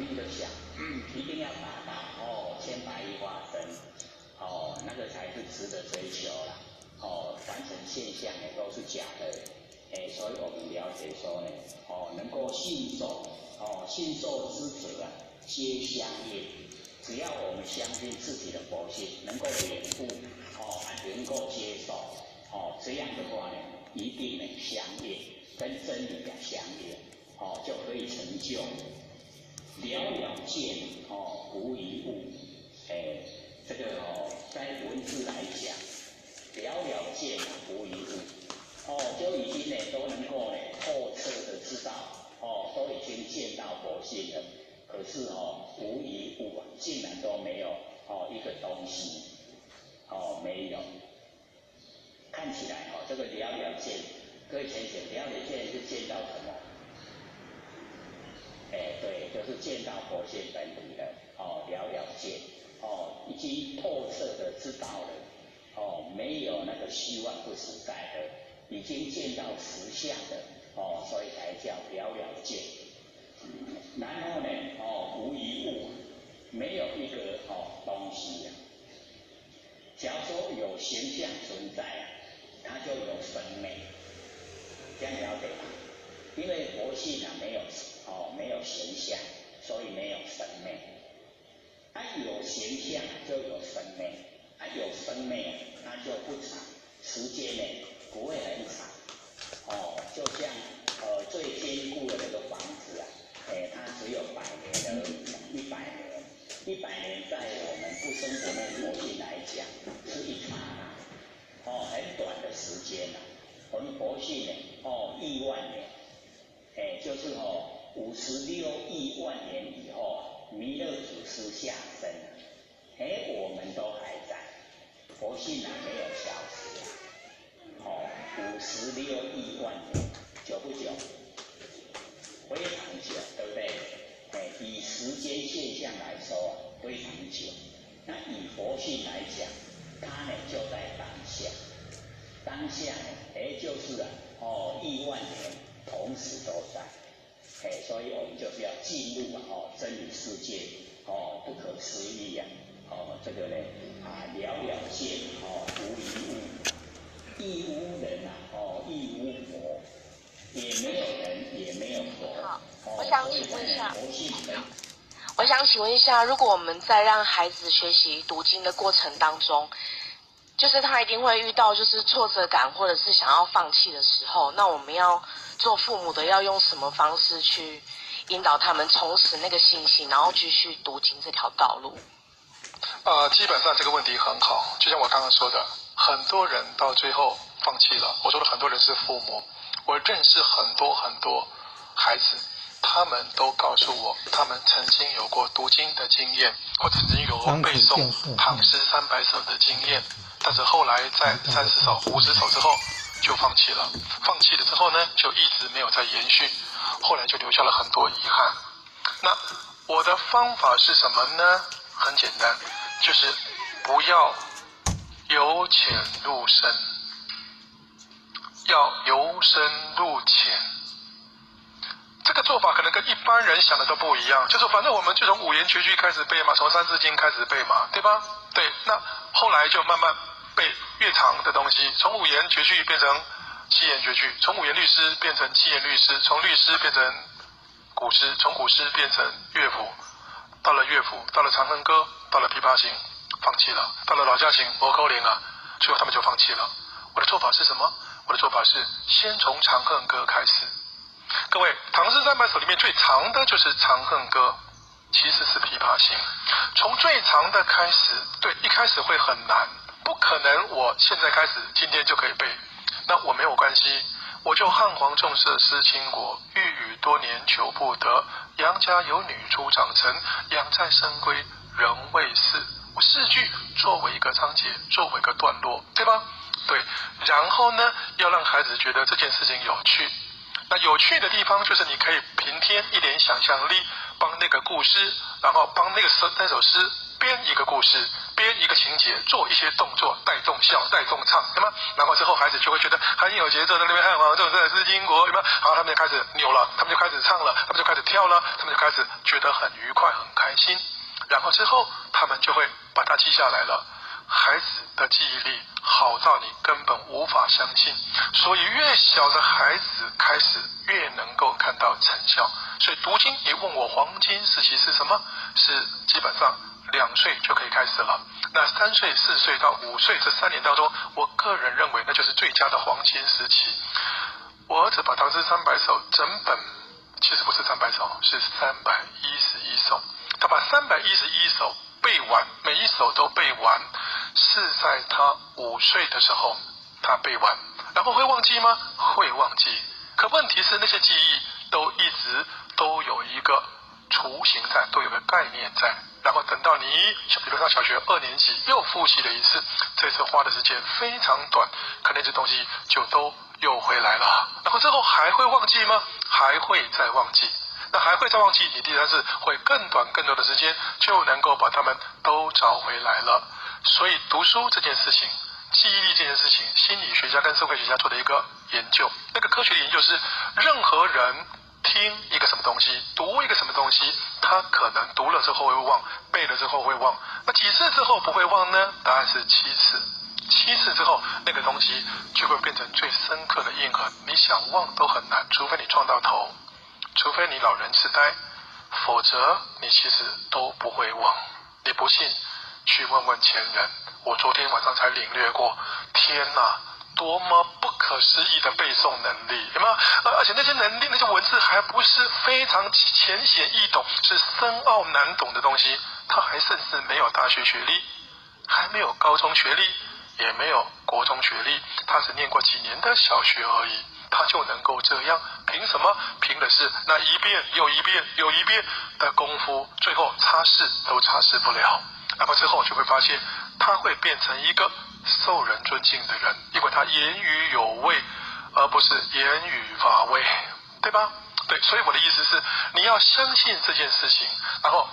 定就想，一定要达到千百亿化身，那个才是值得追求啦。凡尘现象呢都是假的，所以我们了解说呢，能够信受，信受之者啊，皆相应。只要我们相信自己的佛性，能够领悟，能够接受，这样的话呢，一定能相应，跟真理相应，就可以成就了了见，无一物。这个在文字来讲，了了见无一物，就已经呢都能够呢透彻的知道，都已经见到佛性了。可是无一物啊，竟然都没有一个东西，没有。看起来这个了了见，各位浅显，了了见是见到什么？对，就是见到佛性本体了，了了见，已经透彻的知道了，没有那个虚幻不实在的，已经见到实相的，所以才叫了了见。然后呢，无一物，没有一个东西啊。假如说有形象存在啊，它就有生灭，这样了解吗？因为佛性啊没有形象，所以没有生灭。它有形象就有生灭，它有生灭它就不长，时间呢不会很长。就像最坚固的那个房子啊，它只有100年而已，100年，100年在我们不生活的佛性来讲是一刹那，很短的时间啊。我们佛性呢亿万年，就是56亿万年以后，弥勒祖师下生，我们都还在，佛性没有消失56亿万年，久不久？非常久，对不对？以时间现象来说非常久。那以佛性来讲，它呢就在当下，当下呢，就是亿万年同时都在。所以我们就是要进入真理世界，不可思议啊，这个呢了了见，无一物，亦无人啊，亦无佛，也没有人，也没有佛。好，我想请问一下，如果我们在让孩子学习读经的过程当中，就是他一定会遇到就是挫折感或者是想要放弃的时候，那我们要做父母的要用什么方式去引导他们重拾那个信心，然后继续读经这条道路？基本上这个问题很好，就像我刚刚说的，很多人到最后放弃了。我说的很多人是父母，我认识很多孩子，他们都告诉我，他们曾经有过读经的经验，或者曾经有过背诵唐诗300首的经验，但是后来在30首、50首之后就放弃了。放弃了之后呢，就一直没有再延续，后来就留下了很多遗憾。那我的方法是什么呢？很简单，就是不要由浅入深，要由深入浅。这个做法可能跟一般人想的都不一样，就是反正我们就从五言绝句开始背嘛，从三字经开始背嘛，对吧？对，那后来就慢慢背越长的东西，从五言绝句变成七言绝句，从五言律诗变成七言律诗，从律诗变成古诗，从古诗变成乐府，到了乐府，到了长恨歌，到了琵琶行，放弃了，到了老家行，摩扣铃啊，最后他们就放弃了。我的做法是什么？我的做法是先从长恨歌开始。各位，唐诗300首里面最长的就是长恨歌，其次是琵琶行。从最长的开始，对，一开始会很难，不可能我现在开始今天就可以背，那我没有关系，我就汉皇重色思倾国，欲语多年求不得，杨家有女初长成，养在深闺人未识。我4句作为一个章节，作为一个段落，对吧？对，然后呢，要让孩子觉得这件事情有趣。那有趣的地方就是你可以平添一点想象力，帮那个故事，然后帮那首诗编一个故事，编一个情节，做一些动作，带动笑，带动唱，对吗？然后之后孩子就会觉得很有节奏，在那边汉王这这是金国，对吗？然后他们就开始扭了，他们就开始唱了，他们就开始跳了，他们就开始觉得很愉快，很开心。然后之后他们就会把它记下来了。孩子的记忆力好到你根本无法相信，所以越小的孩子开始越能够看到成效。所以读经，你问我黄金时期是什么？是基本上2岁就可以开始了。那3岁、4岁到5岁这3年当中，我个人认为那就是最佳的黄金时期。我儿子把《唐诗300首》整本，其实不是300首，是311首。他把311首背完，每一首都背完，是在他5岁的时候他背完。然后会忘记吗？会忘记。可问题是那些记忆都一直都有一个雏形在，都有个概念在。然后等到你比如上小学2年级又复习了一次，这次花的时间非常短，可那些东西就都又回来了。然后之后还会忘记吗？还会再忘记。那还会再忘记，你第3次会更短更多的时间就能够把它们都找回来了。所以读书这件事情，记忆力这件事情，心理学家跟社会学家做的一个研究，那个科学研究是任何人听一个什么东西，读一个什么东西，他可能读了之后会忘，背了之后会忘，那几次之后不会忘呢？答案是7次。7次之后，那个东西就会变成最深刻的印痕，你想忘都很难，除非你撞到头，除非你老人痴呆，否则你其实都不会忘。你不信，去问问前人。我昨天晚上才领略过，天哪，多么不可思议的背诵能力，有没有？而且那些能力，那些文字还不是非常浅显易懂，是深奥难懂的东西。他还甚至没有大学学历，还没有高中学历，也没有国中学历，他只念过几年的小学而已，他就能够这样？凭什么？凭的是那一遍又一遍又一遍的功夫，最后擦拭都擦拭不了。然后之后就会发现，他会变成一个受人尊敬的人，因为他言语有味，而不是言语乏味，对吧？对，所以我的意思是，你要相信这件事情，然后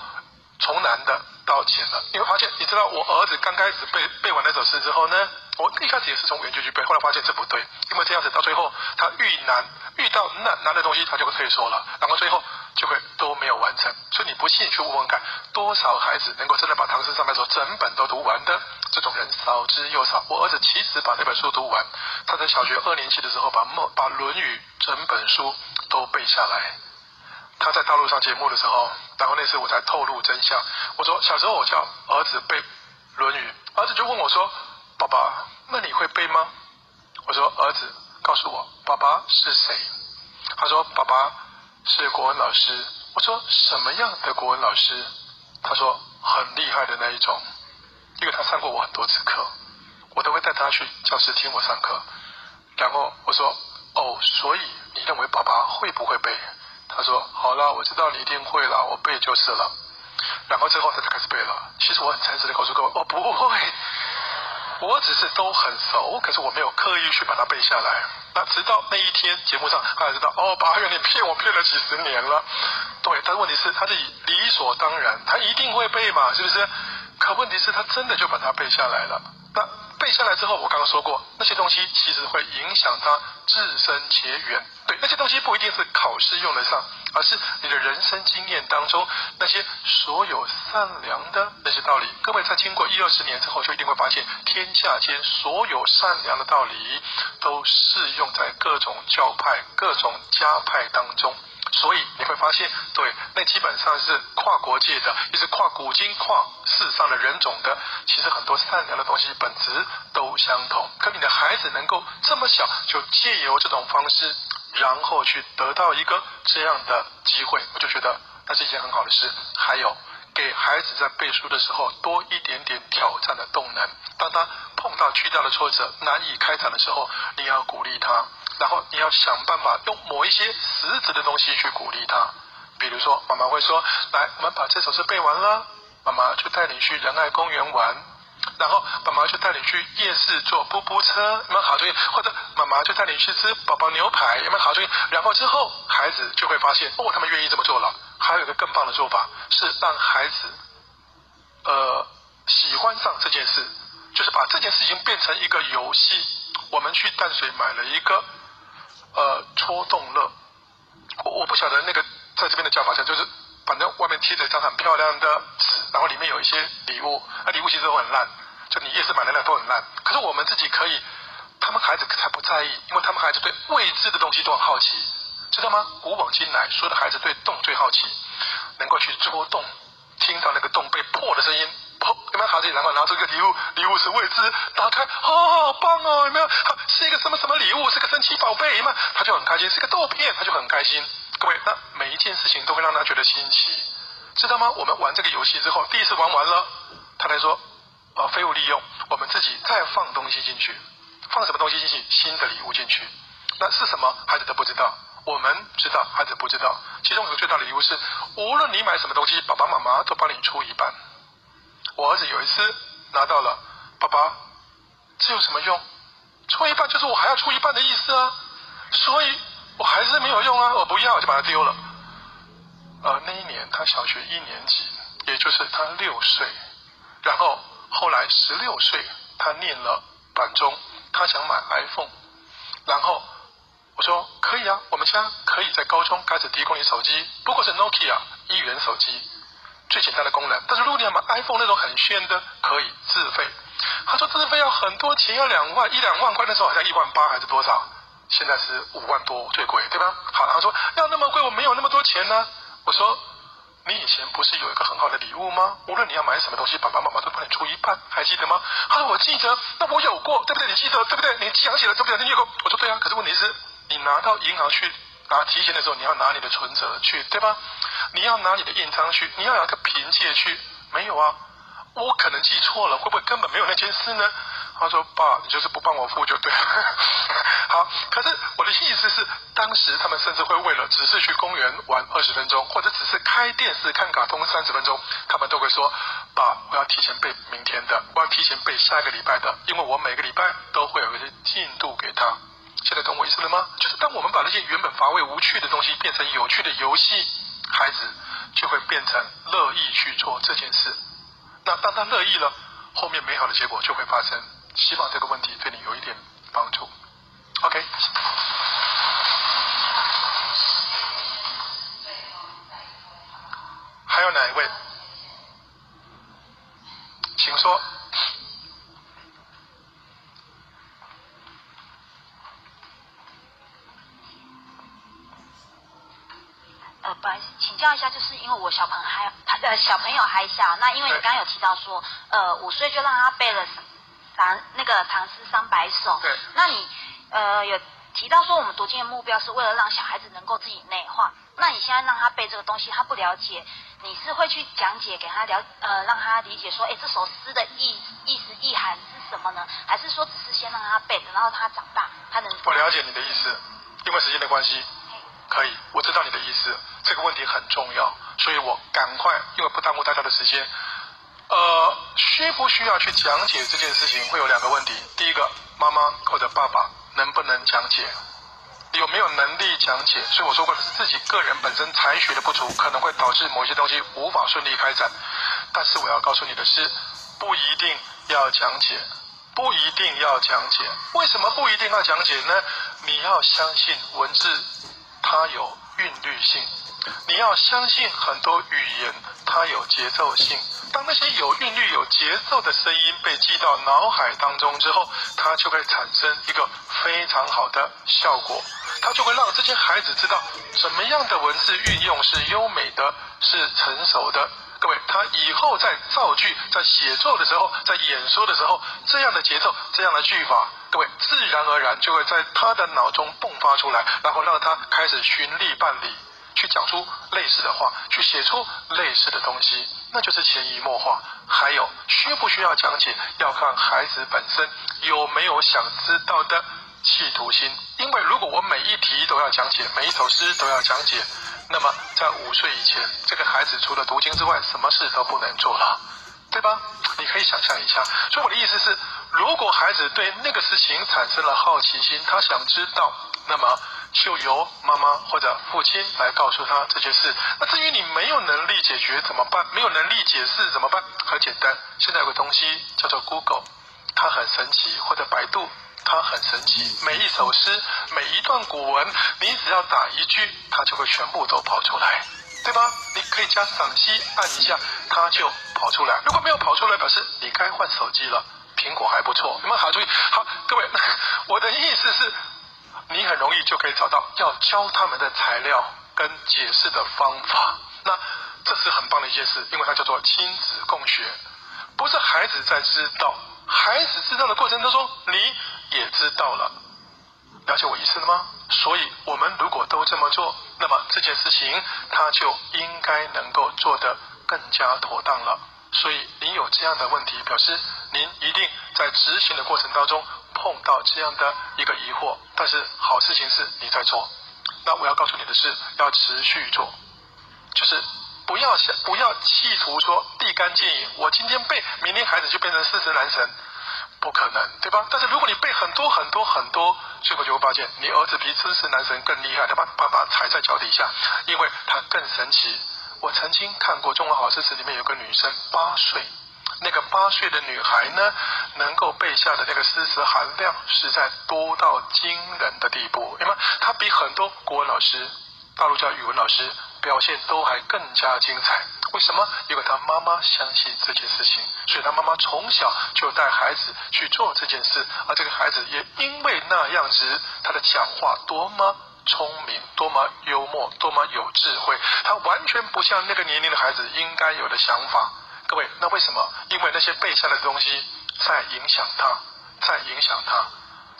从难的到简的。你会发现，你知道我儿子刚开始背完那首诗之后呢，我一开始也是从原句去背，后来发现这不对，因为这样子到最后他遇到难的东西，他就会退缩了，然后最后就会都没有完成。所以你不信去问问看，多少孩子能够真的把《唐诗300首》整本都读完的？这种人少之又少。我儿子其实把那本书读完，他在小学2年级的时候把《论语》整本书都背下来。他在大陆上节目的时候，然后那次我才透露真相。我说小时候我叫儿子背《论语》，儿子就问我说：“爸爸，那你会背吗？”我说：“儿子，告诉我，爸爸是谁？”他说：“爸爸是国文老师。”我说：“什么样的国文老师？”他说：“很厉害的那一种。”因为他上过我很多次课，我都会带他去教室听我上课。然后我说：“哦，所以你认为爸爸会不会背？”他说：“好了，我知道你一定会了，我背就是了。”然后之后他就开始背了。其实我很诚实的告诉各位，我不会，我只是都很熟，可是我没有刻意去把它背下来。那直到那一天节目上，他才知道，哦，爸原来你骗我骗了几10年了。对，但问题是他是理所当然，他一定会背嘛，是不是？可问题是他真的就把它背下来了。那背下来之后，我刚刚说过，那些东西其实会影响他自身且远。对，那些东西不一定是考试用得上，而是你的人生经验当中那些所有善良的那些道理。各位在经过10-20年之后，就一定会发现，天下间所有善良的道理都适用在各种教派、各种家派当中。所以你会发现，对，那基本上是跨国界的，也是跨古今、跨世上的人种的。其实很多善良的东西本质都相同。可你的孩子能够这么小就借由这种方式，然后去得到一个这样的机会，我就觉得那是一件很好的事。还有，给孩子在背书的时候多一点点挑战的动能。当他碰到巨大的挫折难以开展的时候，你要鼓励他，然后你要想办法用某一些实质的东西去鼓励他。比如说妈妈会说，来，我们把这首诗背完了，妈妈就带你去仁爱公园玩，然后妈妈就带你去夜市坐步步车，有没有好主意？或者妈妈就带你去吃宝宝牛排，有没有好主意？然后之后孩子就会发现，哦，他们愿意这么做了。还有一个更棒的做法是让孩子喜欢上这件事，就是把这件事情变成一个游戏。我们去淡水买了一个戳洞乐，我不晓得那个在这边的叫法就是反正外面贴着一张很漂亮的纸，然后里面有一些礼物，那礼物其实都很烂，就你夜市买的那都很烂。可是我们自己可以，他们孩子才不在意，因为他们孩子对未知的东西都很好奇，知道吗？古往今来，所有的孩子对洞最好奇，能够去戳洞，听到那个洞被破的声音，砰，有没有孩子然后拿出一个礼物，礼物是未知，打开，好棒哦，有没有？是一个什么什么礼物，是个神奇宝贝，有没有？他就很开心，是个豆片，他就很开心。各位，那每一件事情都会让他觉得新奇，知道吗？我们玩这个游戏之后，第一次玩完了，他来说，废物利用，我们自己再放东西进去，放什么东西进去？新的礼物进去，那是什么？孩子都不知道，我们知道，孩子不知道。其中有个最大的礼物是，无论你买什么东西，爸爸妈妈都帮你出一半。我儿子有一次拿到了，爸爸，这有什么用？出一半就是我还要出一半的意思啊，所以我还是没有用啊，我不要，我就把它丢了。那一年他小学1年级，也就是他6岁，然后后来16岁，他念了短中，他想买 iPhone， 然后我说可以啊，我们家可以在高中开始提供你手机，不过是 Nokia 1元手机，最简单的功能。但是如果你要买 iPhone 那种很炫的，可以自费。他说自费要很多钱，要2万1-2万块，那时候好像18000还是多少，现在是5万多，最贵，对吧？好，他说要那么贵，我没有那么多钱呢。我说你以前不是有一个很好的礼物吗？无论你要买什么东西，爸爸妈妈都帮你出一半，还记得吗？他说我记得，那我有过，对不对？你记得对不对？你想起了对不对？你有过？我说对啊，可是问题是，你拿到银行去拿提钱的时候，你要拿你的存折去，对吧？你要拿你的印章去，你要拿个凭借去，没有啊？我可能记错了，会不会根本没有那件事呢？他说爸，你就是不帮我付就对了。好，可是我的意思是，当时他们甚至会为了只是去公园玩20分钟，或者只是开电视看卡通30分钟，他们都会说爸，我要提前备明天的，我要提前备下一个礼拜的，因为我每个礼拜都会有一些进度给他。现在懂我意思了吗？就是当我们把那些原本乏味无趣的东西变成有趣的游戏，孩子就会变成乐意去做这件事。那当他乐意了，后面美好的结果就会发生。希望这个问题对你有一点帮助。OK。还有哪一位？请说。不好意思，请教一下，就是因为我小朋友还小，那因为你刚刚有提到说，5岁就让他背了那个唐诗300首，对，那你有提到说我们读经的目标是为了让小孩子能够自己内化，那你现在让他背这个东西，他不了解，你是会去讲解给他让他理解说，这首诗的意思意涵是什么呢？还是说只是先让他背，等到他长大，他能？我了解你的意思，因为时间的关系。可以，我知道你的意思，这个问题很重要，所以我赶快，因为不耽误大家的时间。需不需要去讲解这件事情，会有2个问题。第一个，妈妈或者爸爸能不能讲解，有没有能力讲解？所以我说过的是自己个人本身才学的不足，可能会导致某些东西无法顺利开展。但是我要告诉你的是，不一定要讲解，不一定要讲解。为什么不一定要讲解呢？你要相信文字它有韵律性，你要相信很多语言它有节奏性。当那些有韵律有节奏的声音被记到脑海当中之后，它就会产生一个非常好的效果，它就会让这些孩子知道什么样的文字运用是优美的，是成熟的。各位，他以后在造句、在写作的时候、在演说的时候，这样的节奏、这样的句法，各位自然而然就会在他的脑中迸发出来，然后让他开始循例办理，去讲出类似的话，去写出类似的东西，那就是潜移默化。还有需不需要讲解，要看孩子本身有没有想知道的企图心。因为如果我每一题都要讲解，每一首诗都要讲解，那么在5岁以前，这个孩子除了读经之外，什么事都不能做了，对吧？你可以想象一下。所以我的意思是，如果孩子对那个事情产生了好奇心，他想知道，那么就由妈妈或者父亲来告诉他这件事。那至于你没有能力解决怎么办？没有能力解释怎么办？很简单，现在有个东西叫做 Google， 它很神奇，或者百度，它很神奇。每一首诗，每一段古文，你只要打一句，它就会全部都跑出来，对吧？你可以加赏析按一下，它就跑出来。如果没有跑出来，表示你该换手机了。苹果还不错，有没有好注意？好，各位，我的意思是，你很容易就可以找到要教他们的材料跟解释的方法。那这是很棒的一件事，因为它叫做亲子共学，不是孩子在知道，孩子知道的过程当中，你也知道了。了解我意思了吗？所以我们如果都这么做，那么这件事情它就应该能够做得更加妥当了。所以您有这样的问题，表示您一定在执行的过程当中碰到这样的一个疑惑，但是好事情是你在做。那我要告诉你的是，要持续做，就是不要企图说立竿见影，我今天背，明天孩子就变成四十男神，不可能，对吧？但是如果你背很多，最后就会发现你儿子比四十男神更厉害，他把爸爸踩在脚底下，因为他更神奇。我曾经看过《中华好诗词》里面有个女生8岁，那个8岁的女孩呢，能够背下的那个诗词含量实在多到惊人的地步，因为她比很多国文老师、大陆教语文老师表现都还更加精彩。为什么？因为她妈妈相信这件事情，所以她妈妈从小就带孩子去做这件事，而这个孩子也因为那样子，他的讲话多么聪明，多么幽默，多么有智慧，他完全不像那个年龄的孩子应该有的想法。各位，那为什么？因为那些背下来的东西在影响他，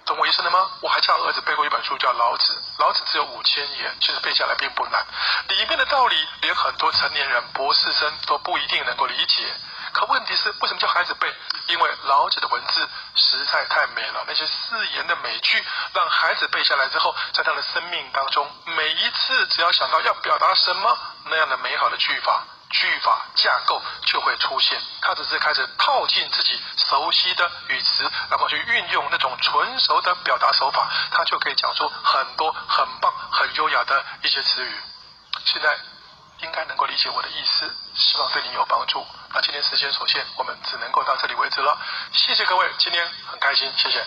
懂我意思了吗？我还叫儿子背过一本书叫《老子》，老子只有5000言，其实背下来并不难，里面的道理连很多成年人、博士生都不一定能够理解。可问题是，为什么叫孩子背？因为老子的文字实在太美了，那些四言的美句，让孩子背下来之后，在他的生命当中，每一次只要想到要表达什么，那样的美好的句法架构就会出现。他只是开始套进自己熟悉的语词，然后去运用那种纯熟的表达手法，他就可以讲出很多很棒、很优雅的一些词语。现在应该能够理解我的意思，希望对你有帮助。那今天时间所限，我们只能够到这里为止了。谢谢各位，今天很开心，谢谢。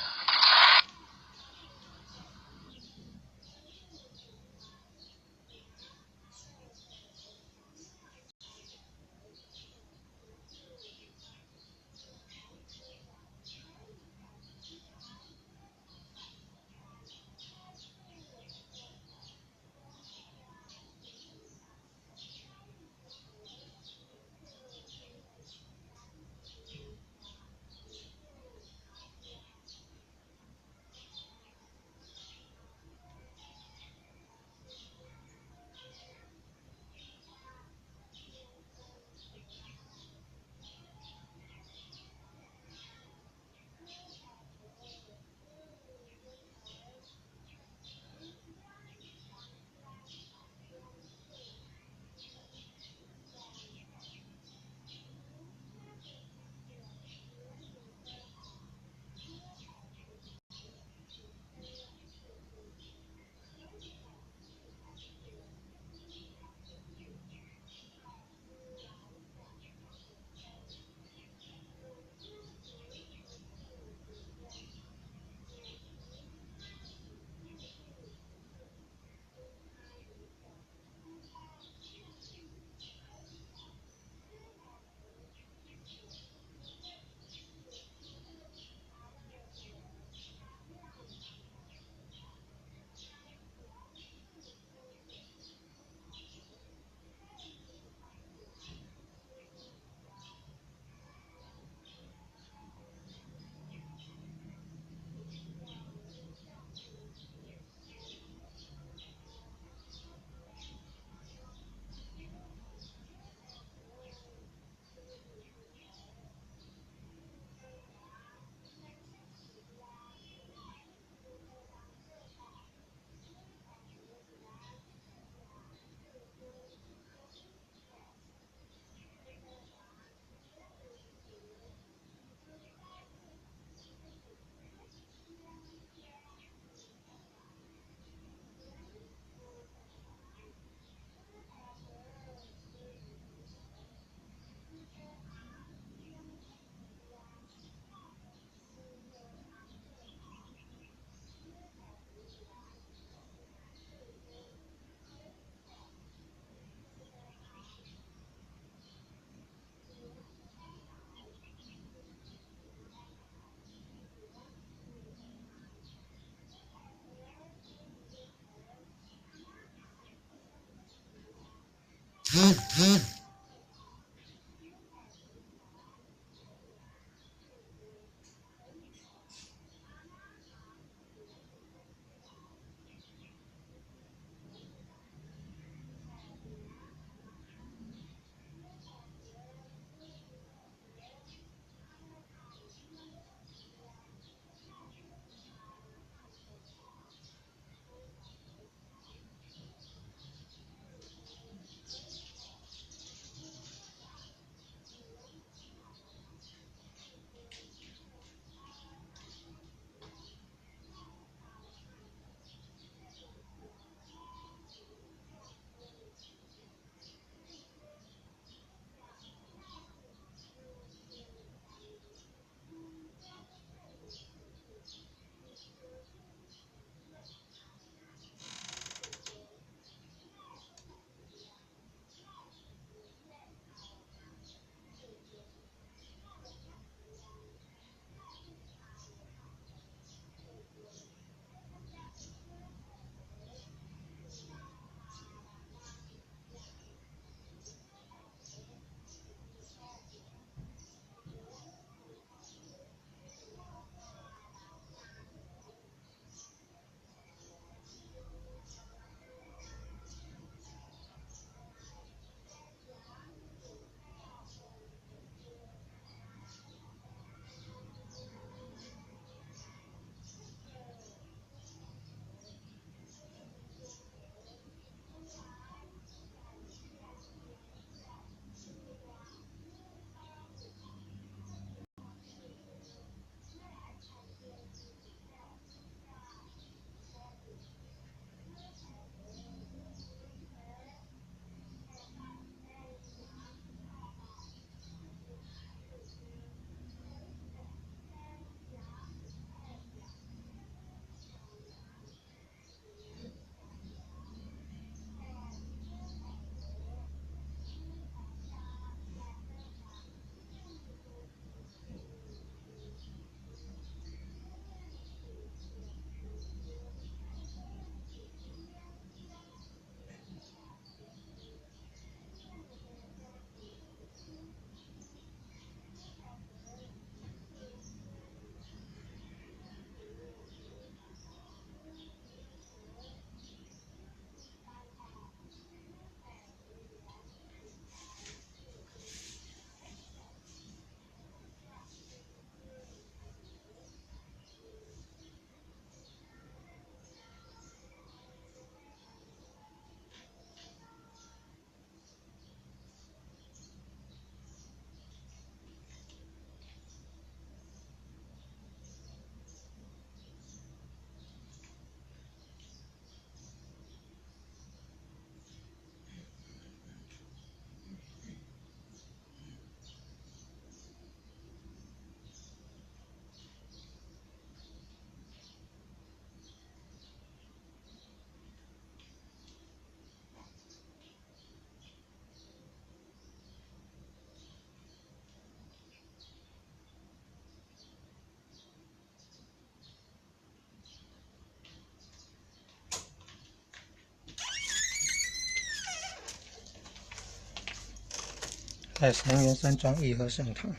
在三元山庄义和圣堂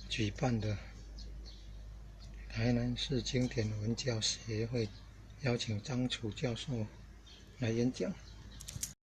举办的台南市经典文教协会邀请张楚教授来演讲。